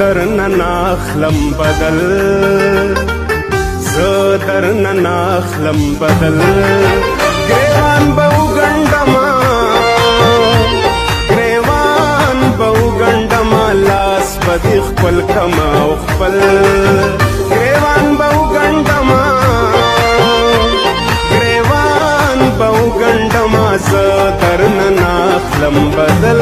درنه ناخلم بدل زه درنه ناخلم بدل ګریوان به وګنډمه ګریوان به وګنډمه لاس به دې خپل کمه او خپل ګریوان به وګنډمه ګریوان به وګنډمه زه درنه ناخلم بدل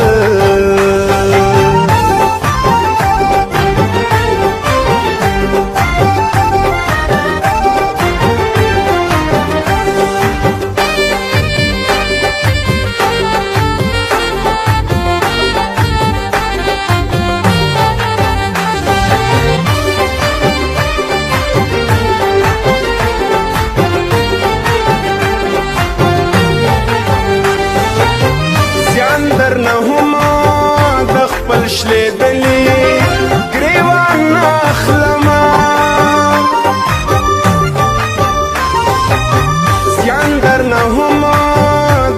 شلیدلی ګریوان ناخلمه زیان درنه هم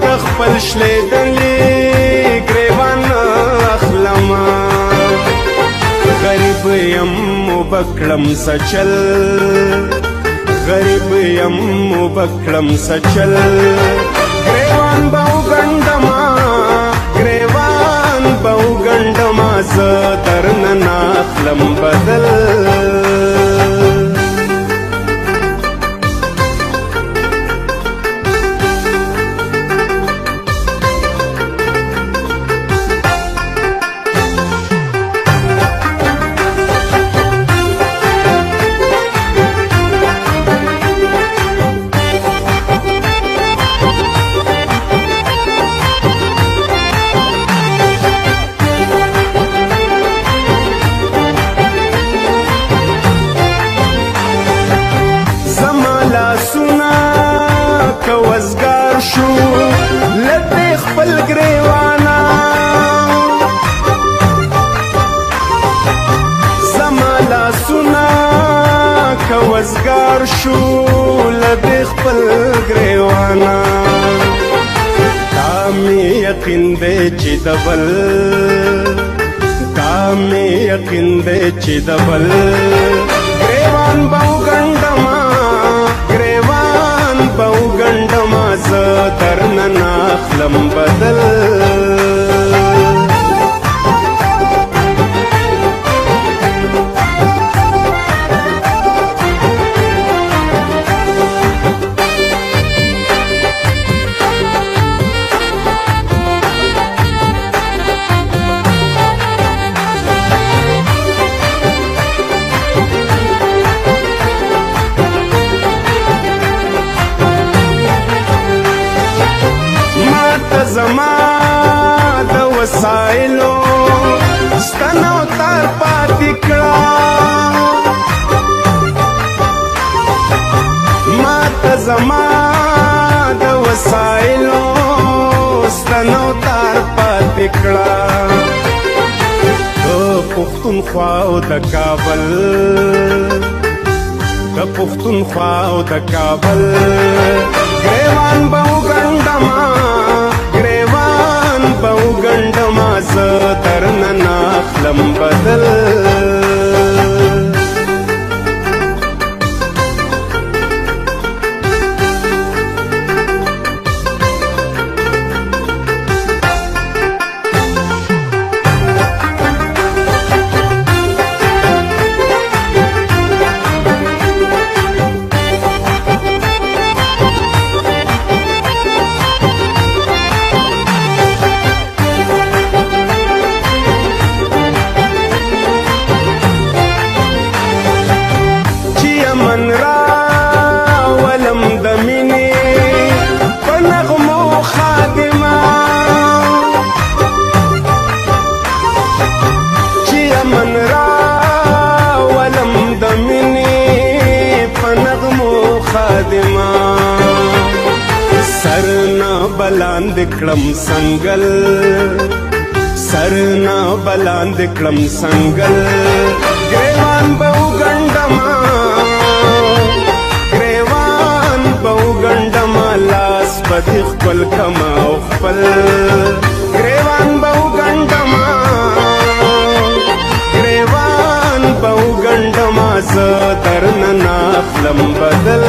د خپل شلیدلی ګریوان ناخلمه غریب یم وبکړم سچل غریب یم وبکړم سچل ګریوان به وګنډمه ګریوان به وګنډمه زه درنه ناخلم بدل وزګار شو لدې خپل ګریوانا زما لاسونه که وزګار شو لدې خپل ګریوانا تا مې یقین دی چې د بل تا مې یقین دی چې د بل ګریوان به وګنډمه ګریوان به وګنډمه زه درنه ناخلم بدل زما د وسایلو ستنو تار پاتې کړه ما ته زما د وسایلو ستنو تار پاتې کړه د پښتونخوا او د کابل د پښتونخوا او د کابل ګریوان به وګنډمه به وګنډمه زه درنه ناخلم بدل بلاند کړم سنگل سرنا بلاند کړم سنگل ګریوان به وګنډمه ګریوان به وګنډمه لاس به دې خپل کمه او خپل ګریوان به وګنډمه ګریوان نخلم بدل